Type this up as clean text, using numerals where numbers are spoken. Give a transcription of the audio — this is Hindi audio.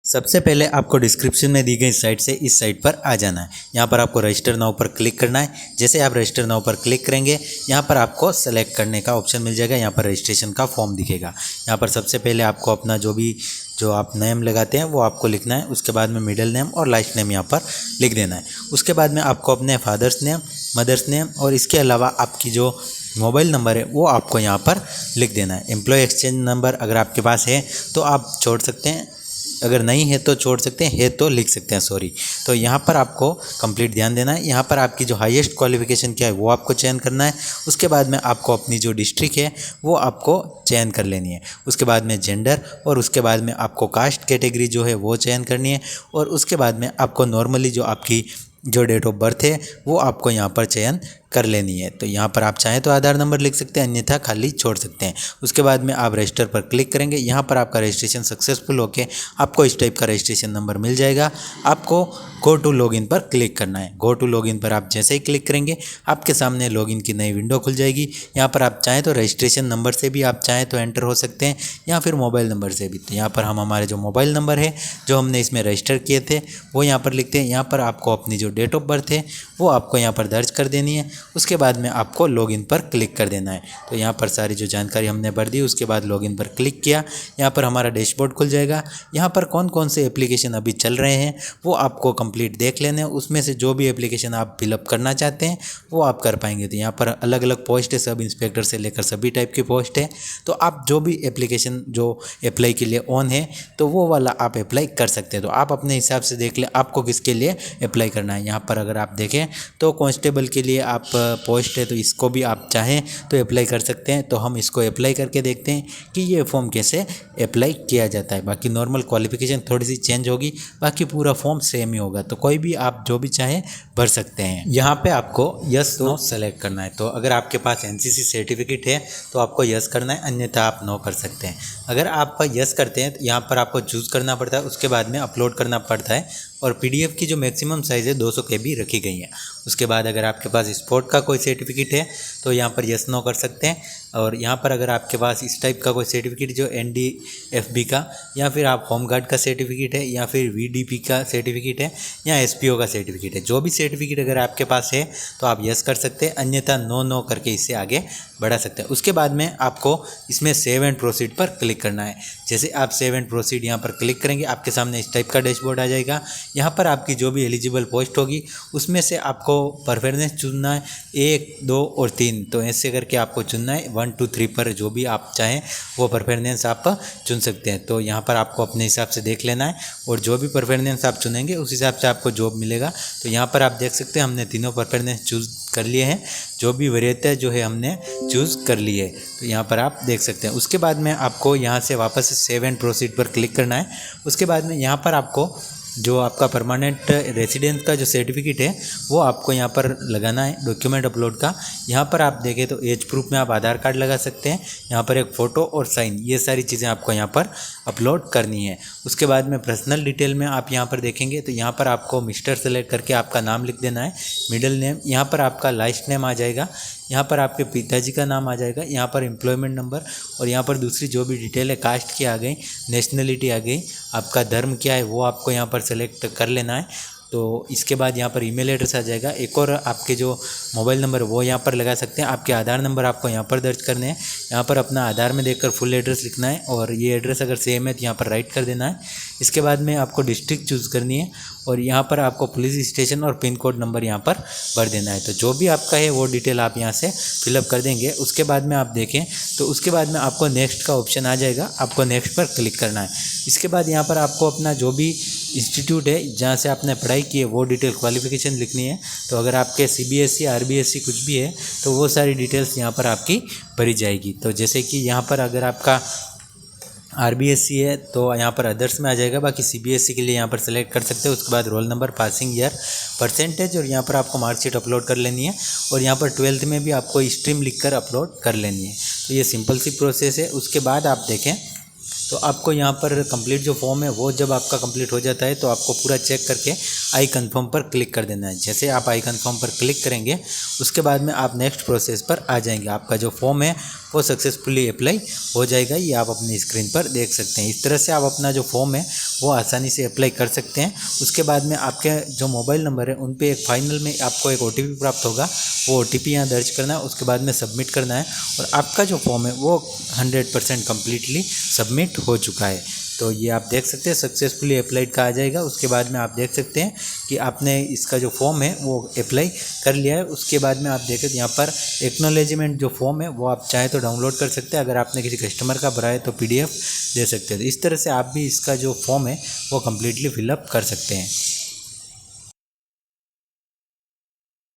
सबसे पहले आपको डिस्क्रिप्शन में दी गई साइट से इस साइट पर आ जाना है। यहाँ पर आपको रजिस्टर नाउ पर क्लिक करना है। जैसे आप रजिस्टर नाउ पर क्लिक करेंगे, यहाँ पर आपको सेलेक्ट करने का ऑप्शन मिल जाएगा। यहाँ पर रजिस्ट्रेशन का फॉर्म दिखेगा। यहाँ पर सबसे पहले आपको अपना जो आप नेम लगाते हैं वो आपको लिखना है। उसके बाद में मिडिल नेम और लास्ट नेम यहाँ पर लिख देना है। उसके बाद में आपको अपने फादर्स नेम, मदर्स नेम और इसके अलावा आपकी जो मोबाइल नंबर है वो आपको यहाँ पर लिख देना है। एम्प्लॉय एक्सचेंज नंबर अगर आपके पास है तो आप छोड़ सकते हैं, अगर नहीं है तो छोड़ सकते हैं, है तो लिख सकते हैं, सॉरी। तो यहाँ पर आपको कंप्लीट ध्यान देना है। यहाँ पर आपकी जो हाईएस्ट क्वालिफिकेशन क्या है वो आपको चयन करना है। उसके बाद में आपको अपनी जो डिस्ट्रिक्ट है वो आपको चयन कर लेनी है। उसके बाद में जेंडर और उसके बाद में आपको कास्ट कैटेगरी जो है वो चयन करनी है। और उसके बाद में आपको नॉर्मली जो आपकी जो डेट ऑफ बर्थ है वो आपको यहाँ पर चयन कर लेनी है। तो यहाँ पर आप चाहें तो आधार नंबर लिख सकते हैं, अन्यथा खाली छोड़ सकते हैं। उसके बाद में आप रजिस्टर पर क्लिक करेंगे। यहाँ पर आपका रजिस्ट्रेशन सक्सेसफुल होके आपको इस टाइप का रजिस्ट्रेशन नंबर मिल जाएगा। आपको गो टू लॉगिन पर क्लिक करना है। गो टू लॉगिन पर आप जैसे ही क्लिक करेंगे आपके सामने लॉगिन की नई विंडो खुल जाएगी। यहाँ पर आप चाहें तो रजिस्ट्रेशन नंबर से भी आप चाहें तो एंटर हो सकते हैं या फिर मोबाइल नंबर से भी। तो यहाँ पर हम हमारे जो मोबाइल नंबर है जो हमने इसमें रजिस्टर किए थे वो यहाँ पर लिखते हैं। यहाँ पर आपको अपनी जो डेट ऑफ बर्थ है वो आपको यहाँ पर दर्ज कर देनी है। उसके बाद में आपको लॉगिन पर क्लिक कर देना है। तो यहाँ पर सारी जो जानकारी हमने भर दी, उसके बाद लॉगिन पर क्लिक किया। यहाँ पर हमारा डैशबोर्ड खुल जाएगा। यहाँ पर कौन कौन से एप्लीकेशन अभी चल रहे हैं वो आपको कंप्लीट देख लेने हैं। उसमें से जो भी एप्लीकेशन आप फिलअप करना चाहते हैं वो आप कर पाएंगे। तो यहाँ पर अलग अलग पोस्ट है, सब इंस्पेक्टर से लेकर सभी टाइप की पोस्ट है। तो आप जो भी एप्लीकेशन जो अप्लाई के लिए ऑन है तो वो वाला आप अप्लाई कर सकते हैं। तो आप अपने हिसाब से देख लें आपको किसके लिए अप्लाई करना है। यहाँ पर अगर आप देखें तो कांस्टेबल के लिए आप पोस्ट है, तो इसको भी आप चाहें तो अप्लाई कर सकते हैं। तो हम इसको अप्लाई करके देखते हैं कि ये फॉर्म कैसे अप्लाई किया जाता है। बाकी नॉर्मल क्वालिफिकेशन थोड़ी सी चेंज होगी, बाकी पूरा फॉर्म सेम ही होगा। तो कोई भी आप जो भी चाहें भर सकते हैं। यहाँ पे आपको यस नो सेलेक्ट करना है। तो अगर आपके पास एनसीसी सर्टिफिकेट है तो आपको यस करना है, अन्यथा आप नो कर सकते हैं। अगर आप यस करते हैं तो यहाँ पर आपको चूज़ करना पड़ता है, उसके बाद में अपलोड करना पड़ता है। और पीडीएफ की जो मैक्सिमम साइज़ है 200 KB रखी गई है। उसके बाद अगर आपके पास स्पोर्ट का कोई सर्टिफिकेट है तो यहाँ पर यस नो कर सकते हैं। और यहाँ पर अगर आपके पास इस टाइप का कोई सर्टिफिकेट जो NDFB का या फिर आप होमगार्ड का सर्टिफिकेट है या फिर VDP का सर्टिफिकेट है या SPO का सर्टिफिकेट है, जो भी सर्टिफिकेट अगर आपके पास है तो आप यस कर सकते हैं, अन्यथा नो करके इससे आगे बढ़ा सकते हैं। उसके बाद में आपको इसमें सेव एंड प्रोसीड पर क्लिक करना है। जैसे आप सेव एंड प्रोसीड यहाँ पर क्लिक करेंगे आपके सामने इस टाइप का डैशबोर्ड आ जाएगा। यहाँ पर आपकी जो भी एलिजिबल पोस्ट होगी उसमें से आपको प्रेफरेंस चुनना है, 1, 2 और 3। तो ऐसे करके आपको चुनना है। 1, 2, 3 पर जो भी आप चाहें वो प्रेफरेंस आप चुन सकते हैं। तो यहाँ पर आपको अपने हिसाब से देख लेना है और जो भी प्रेफरेंस आप चुनेंगे उस हिसाब से आपको जॉब मिलेगा। तो यहाँ पर आप देख सकते हैं हमने तीनों प्रेफरेंस चूज़ कर लिए हैं, जो भी वरीयता जो है हमने चूज़ कर ली है। तो यहाँ पर आप देख सकते हैं। उसके बाद में आपको यहाँ से वापस से सेव एंड प्रोसीड पर क्लिक करना है। उसके बाद में यहाँ पर आपको जो आपका परमानेंट रेसिडेंस का जो सर्टिफिकेट है वो आपको यहाँ पर लगाना है, डॉक्यूमेंट अपलोड का। यहाँ पर आप देखें तो एज प्रूफ में आप आधार कार्ड लगा सकते हैं, यहाँ पर एक फ़ोटो और साइन, ये सारी चीज़ें आपको यहाँ पर अपलोड करनी है। उसके बाद में पर्सनल डिटेल में आप यहाँ पर देखेंगे तो यहाँ पर आपको मिस्टर सेलेक्ट करके आपका नाम लिख देना है, मिडिल नेम, यहाँ पर आपका लास्ट नेम आ जाएगा, यहाँ पर आपके पिताजी का नाम आ जाएगा, यहाँ पर एम्प्लॉयमेंट नंबर और यहाँ पर दूसरी जो भी डिटेल है, कास्ट की आ गई, नेशनलिटी आ गई, आपका धर्म क्या है वो आपको यहाँ पर सेलेक्ट कर लेना है। तो इसके बाद यहाँ पर ईमेल एड्रेस आ जाएगा। एक और आपके जो मोबाइल नंबर वो यहाँ पर लगा सकते हैं। आपके आधार नंबर आपको यहाँ पर दर्ज करने हैं। यहाँ पर अपना आधार में देखकर फुल एड्रेस लिखना है और ये एड्रेस अगर सेम है तो यहाँ पर राइट कर देना है। इसके बाद में आपको डिस्ट्रिक्ट चूज़ करनी है और यहाँ पर आपको पुलिस स्टेशन और पिन कोड नंबर यहाँ पर भर देना है। तो जो भी आपका है वो डिटेल आप यहाँ से फिलअप कर देंगे। उसके बाद में आप देखें तो उसके बाद में आपको नेक्स्ट का ऑप्शन आ जाएगा, आपको नेक्स्ट पर क्लिक करना है। इसके बाद यहाँ पर आपको अपना जो भी इंस्टीट्यूट है जहाँ से आपने पढ़ाई की है वो डिटेल क्वालिफिकेशन लिखनी है। तो अगर आपके CBSE RBSE कुछ भी है तो वो सारी डिटेल्स यहाँ पर आपकी भरी जाएगी। तो जैसे कि यहाँ पर अगर आपका RBSE है तो यहाँ पर अदर्स में आ जाएगा, बाकी CBSE के लिए यहाँ पर सेलेक्ट कर सकते हैं। उसके बाद roll number, passing year, percentage और यहाँ पर आपको मार्कशीट अपलोड कर लेनी है और यहाँ पर 12th में भी आपको स्ट्रीम लिखकर अपलोड कर लेनी है। तो ये सिंपल सी प्रोसेस है। उसके बाद आप देखें तो आपको यहाँ पर कंप्लीट जो फॉर्म है वो जब आपका कंप्लीट हो जाता है तो आपको पूरा चेक करके आई कंफर्म पर क्लिक कर देना है। जैसे आप आई कंफर्म पर क्लिक करेंगे उसके बाद में आप नेक्स्ट प्रोसेस पर आ जाएंगे। आपका जो फॉर्म है वो सक्सेसफुली अप्लाई हो जाएगा। ये आप अपनी स्क्रीन पर देख सकते हैं। इस तरह से आप अपना जो फॉर्म है वो आसानी से अप्लाई कर सकते हैं। उसके बाद में आपके जो मोबाइल नंबर है उन पे एक फाइनल में आपको एक OTP प्राप्त होगा। वो OTP यहाँ दर्ज करना है, उसके बाद में सबमिट करना है और आपका जो फॉर्म है वो 100% कम्प्लीटली सबमिट हो चुका है। तो ये आप देख सकते हैं सक्सेसफुली अप्लाइड का आ जाएगा। उसके बाद में आप देख सकते हैं कि आपने इसका जो फॉर्म है वो अप्लाई कर लिया है। उसके बाद में आप देखें तो यहाँ पर एक्नॉलेजमेंट जो फॉर्म है वो आप चाहे तो डाउनलोड कर सकते हैं। अगर आपने किसी कस्टमर का भरा है तो PDF दे सकते हैं। तो इस तरह से आप भी इसका जो फॉर्म है वो कम्प्लीटली फिलअप कर सकते हैं।